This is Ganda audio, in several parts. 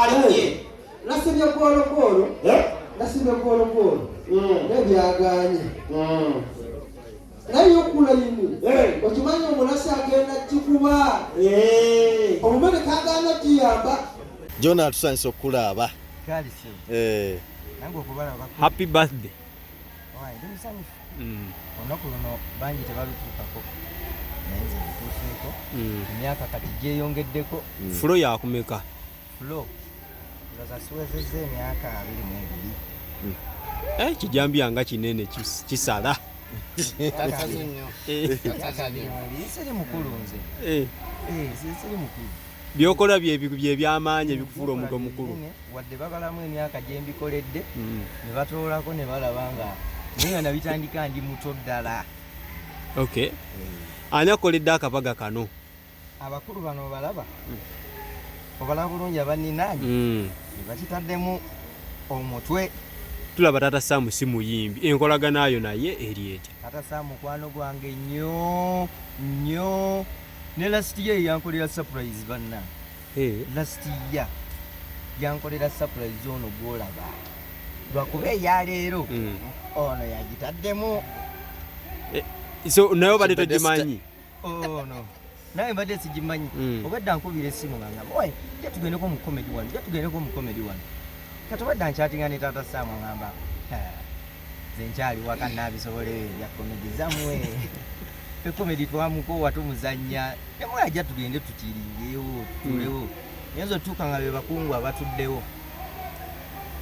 Erinye. Nasibye golo. Nasibye golo. Nebyaganye. Nayo kula yini. Okimanyi omulasi agenda kikuba. Omumene kagana kiyamba. Jona tusanyisa okulaba. Kali sio. Nango kubala bakulu. Happy birthday. Ndi musanyufu. Onaku luno bangi tebalutuukako. Nayenze ntuuseeko. Emyaka kati gyeyongeddeko. Fulo yakumeka. Fulo. Ndaza siwezezza emyaka 22. Kijambi yanga kinene kisala. Siri mukulu nze. Siri mukulu. Byokola by'ebyamaanyi ebikufuula omuntu omukulu. Wadde babalamu emyaka gye mbikoledde ne batoolako ne balaba nga naye nga bitandika ndi muto ddala. Okay. Ani akoledde akabaga kano? Abakulu bano balaba. Obalaba bulungi abaninaanyi. Ne bakitaddemu omutwe. Tulaba Tata Sam si muyimbi. Enkolagana ayo naye eri etya? Tata Sam mukwano gwange nnyo. Ne last year yankolera surprise banna. Last year yankolera surprise ono gwolaba. Lwakuba eya leero ono yagitaddemu. So nayo badde togimanyi? No. Naye badde sigimanyi. Obadde nkubira essimu nga ngamba, "Oye, tugendeko mu comedy one." Katobadde nkyatinga ne Tata Sam ngamba, "Nze nkyali waka naabisobole ya comedy zamwe." Comedy twamuko watumuzanya. Nemwe ajja tugende tukiringeyo, tulewo. Yenzo tuka nga be bakungu abatuddewo.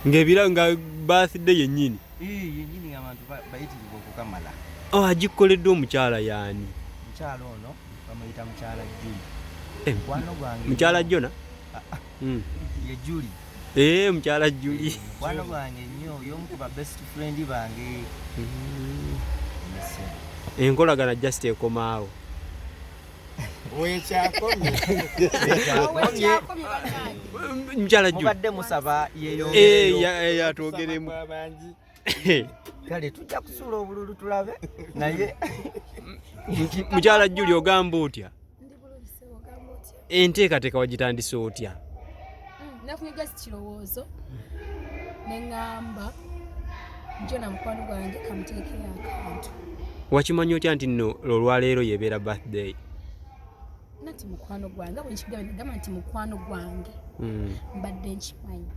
Ngebira nga birthday yennyini. Yennyini abantu bayitirivu okukamala. Agikoledde omukyala yani. Mukyala ono bamuyita mukyala Juli. Mukwano gwange. Mukyala Jona? Ye Juli. Mukyala Juli. Mukwano gwange nnyo y'omu ku ba best friend bange. Enkolagana just ekomaawo. Mukyala Juli. Mubadde musaba yeyo. Yatwogeremu. Kale tujja kusuula obululu tulabe naye Mukyala Juli ogamba otya? Enteekateeka wagitandise otya? Nafunye just kirowoozo neŋŋamba Jona mukwano gwange kamuteekera akantu. Wakimanyi otya nti nno olwaleero yebeera birthday? Nati mukwano gwange bwe nkigamba nti mukwano gwange mbadde nkimanyi.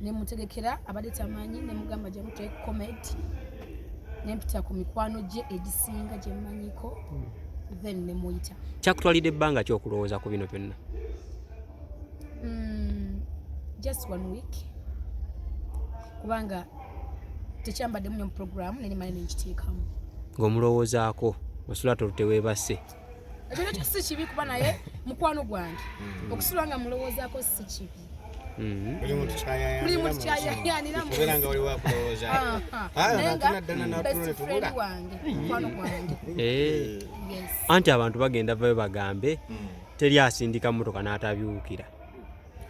Ne mutegekera abadde tamanyi ne mugamba gye mutwe comedy ne mpita ku mikwano gye egisinga gye mmanyiko then ne muyita. Kyakutwalidde ebbanga ki okulowooza ku bino byonna? Just 1 week. Kubanga tekyambadde munyo mu program ne nimanye nkiteekamu. Ng'omulowoozaako osula teweebase. Ekyo si kibi kuba naye mukwano gwange. Okusula nga mulowoozaako si kibi. Buli muntu kyayanira mu kubera nga wali wakulowooza. Mukwano gwange. Anti abantu bagenda babe bagambe teri asindika mmotoka n'atabyukira.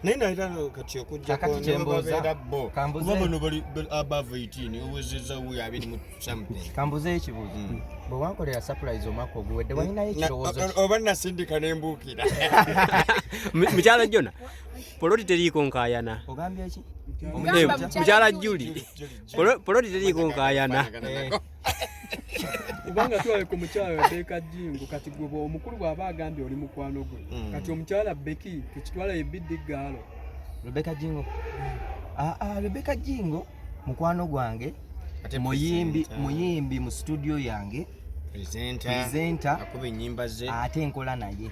Naye nalira kati okujjako nebabeera bo. Kuba bano bali above 18 owezezza wuyo 20 something. Kambuze ekibuuzo. Bwe wankolera surprise omwaka oguwedde walinayo ekirowoozo. Oba nasindika nembuukira. Mukyala Jona, poloti teriiko nkaayana. Ogambye eki? Mukyala Juli, poloti teriiko nkaayana. Kubanga twale ku mukyala Rebecca Jingo kati gwe omukulu bw'aba agambye oli mukwano gwe. Kati omukyala Becky tukitwala ye biddi gaalo. Rebecca Jingo. Rebecca Jingo mukwano gwange. Muyimbi mu studio yange. Presenter. Akuba ennyimba ze. Ate enkola naye.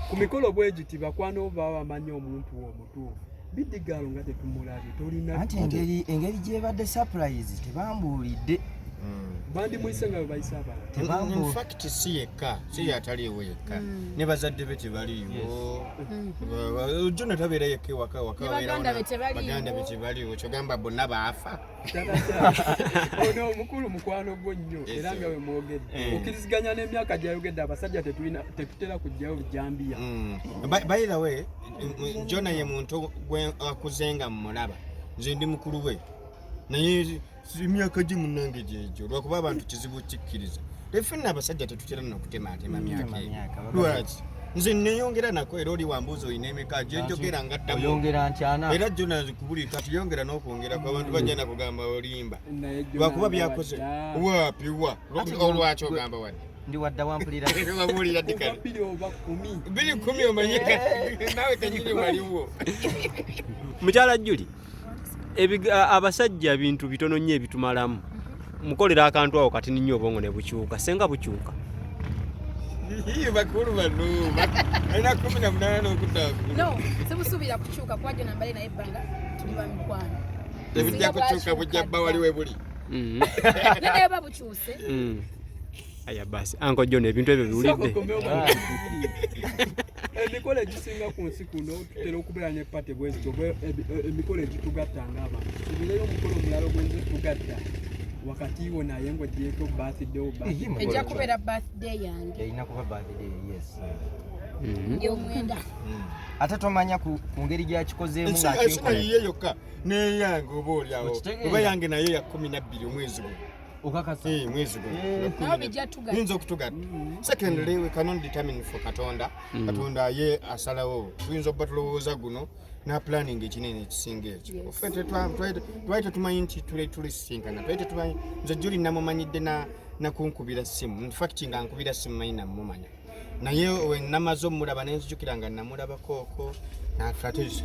Ku mikolo bwegiti bakwano baba bamanyi omuntu omutuufu. Biddi gaalo nga tetumulabye tolina. Ate engeri gyebadde surprise tebambuulidde. Bandi mwise nga bayisa abala. In fact si yekka, si yataliiwo yekka. Ne bazadde be tebaliiwo. Jona tabeera yekka ewaka baganda be tebaliiwo. Kyogamba bonna baafa. Ono omukulu mukwano gwo nnyo era nga we mwogedde. Okkiriziganya n'emyaka gy'ayogedde abasajja tetutera kujjayo bujambiya. By the way, Jona ye muntu gwe akuzenga mmulaba. Nze ndi mukulu we. Naye emyaka gye munnange gyegyo lwakuba abantu kizibu kikkiriza. Lefenna abasajja tetutera n'okutemaatema myaka eyo. Lwaki? nze neyongera nako era oli wambuuza oyina emeka gyenjogera ngaddamu oyongera ntyana era jona zikubuli kati yongera n'okwongerako abantu bajja nakugamba olimba lwakuba byakoze wapi wa olwaki ogamba wadde ndi wadda wampulira wabuulira ddi kale 210 omanyika naawe kenyini waliwo mukyala Juli abasajja bintu bitono nnyo ebitumalamu mukolera akantu awo kati nnyo obwongo ne bukyuka senga bukyuka bakulu bano alina 18 n'okuddaako no sibusuubira kukyuka kuba gyo nambale naye ebbanga tuli ba mikwano ebijja kukyuka bujja bba wali we buli naye ba bukyuse aya basi Uncle John ebintu ebyo biwulidde emikolo egisinga ku nsi kuno tutera okubeera ne pate bwezito emikolo egitugatta ng'abantu tubireyo omukolo omulala ogwenze tugatta wakati wo naye ng'ogyeko birthday ejja kubeera birthday yange erina kuba birthday yes y'omwenda ate tomanya ku ngeri gyakikozeemu ngaakiye yokka neyange oba oliawo oba yange naye ya 12 omwezi guno okakasa mwezi nawo bijja tugatta yinza okutugatta secondly we cannot determine for katonda katonda ye asalawo tuyinza okuba tulowooza guno na planning ekinene ekisinga ekyo offe twali tetumanyi nti tulisinkana twali tetumanyi nze Juli namumanyidde nakunkubira simu infact nga nkubira simu manyi namumanya naye we namaze omulaba nenzijukira nga namulabakooko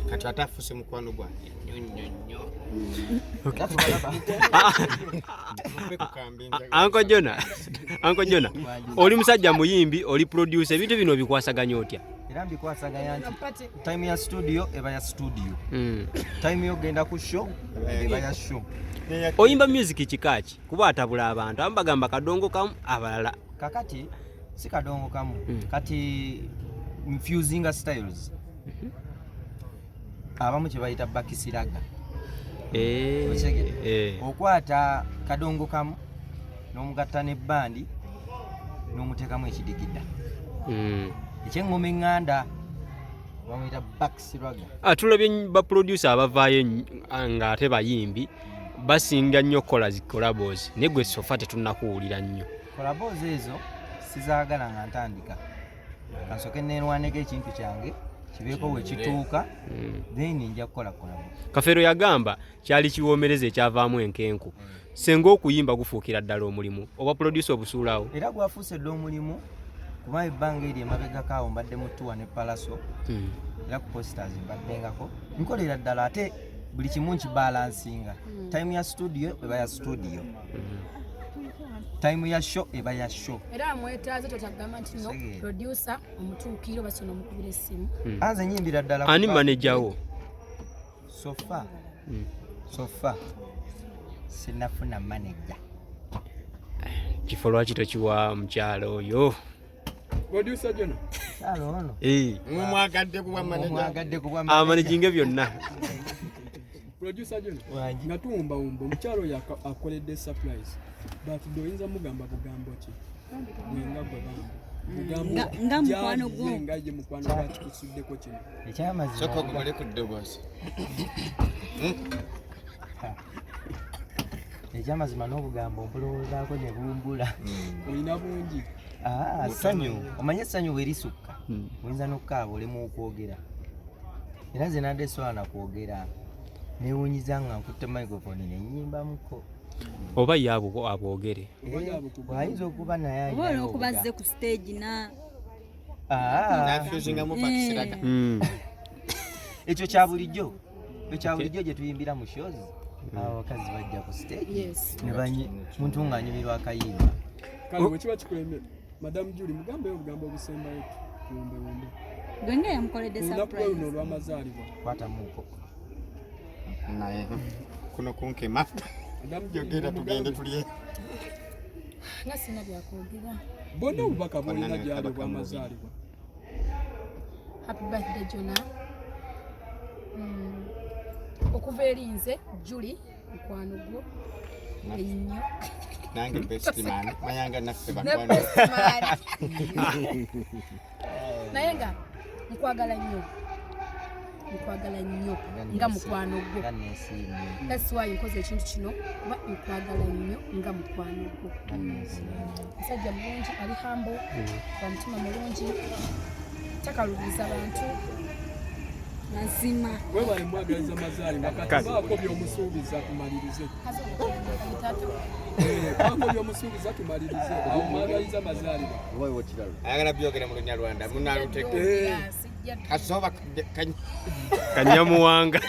kati ate afuse mukwano gwange nnyo Uncle Jona oli musajja muyimbi oli producer ebintu bino bikwasaganya otya era mbikwasaganya nti time ya studio eba ya studio time yogenda ku show eba ya show oyimba music kikaki kuba atabula abantu ambagamba kadongo kamu abalala kakati si kadongo kamu kati infusing styles abamu kye bayita bakisiraga okwata kadongo kamu n'omugatta n'ebbandi n'omuteekamu ekidigida ekyengoma eŋŋanda bamuyita bakisiraga tulabye baproducer abavaayo nga ate bayimbi basinga nnyo kola zikolabos naye gwe sofa tetunnakuwulira nnyo kolabos ezo sizaagala nga ntandika kansoke neenwaneko ekintu kyange kibeeko we kituuka then nja kukola kolabo Kafeero yagamba kyali kiwoomereza ekyavaamu enkenku senga okuyimba gufuukira ddala omulimu oba producer obusuulawo era gwafuuse dda omulimu kuba ebbanga eri emabegakaawo mbadde mu tuwa ne palaso era ku posters mbaddengako nkolera ddala ate buli kimu nkibalansinga time ya studio eba ya studio time ya show eba ya show era mwetaaze totagamba nti no producer omutuukiro basono omukubira essimu anze nyimbira ddala ani manager wo sofa sinafuna manager kifo lwaki tokiwa mukyalo oyo producer Jona ono mwagadde kuba amanaginge byonna producer Jona natumba omukyalo akoledde surprise but doyinza mugamba bugambo ki mwenga gwe nga mukwano gwo nga ye mukwano gwa kikusuddeko kino ekyamazima soko gumale ku ddoboozi ekyamazima n'obugambo mpulowoozaako ne bumbula olina bungi ssanyu omanye essanyu bwerisukka oyinza n'okukaaba olemu okwogera era nze nadde sobola nakwogera neewunyiza nga nkutte microphone nenyimbamuko oba ye abwogere ayinza okuba naye oba olwokubazze ku stage ekyo kya bulijjo gye tuyimbira mu shows abakazi bajja ku stage muntu ng'anyumirwa akayimba kale bwekiba kikulembye madamu Juli mugambeyo obugambo obusembayo tuwumbewumbe gwenga yamukoledde olunaku luno olw'amazaalibwa kwatamuko naye kuno kunkema jogera tugende tulye nga sina byakwogera bonna obubaka bulina gyali obw'amazaalibwa happy birthday Jona okuva eri nze Juli mukwano gwo ennyo nange best man mayanga naffe bakwano naye nga nkwagala nnyo nga mukwano gwo that's why nkoze ekintu kino kuba nkwagala nnyo nga mukwano gwo musajja mulungi ali humble wa mutima mulungi takalubiriza bantu mazima webale mwagaliza mazaalibwa kati baako by'omusuubiza tumalirize baako by'omusuubiza tumalirize awo mwagaliza mazaalibwa ayagala byogera mu Lunyarwanda munaluteke kasoba kanyamuwanga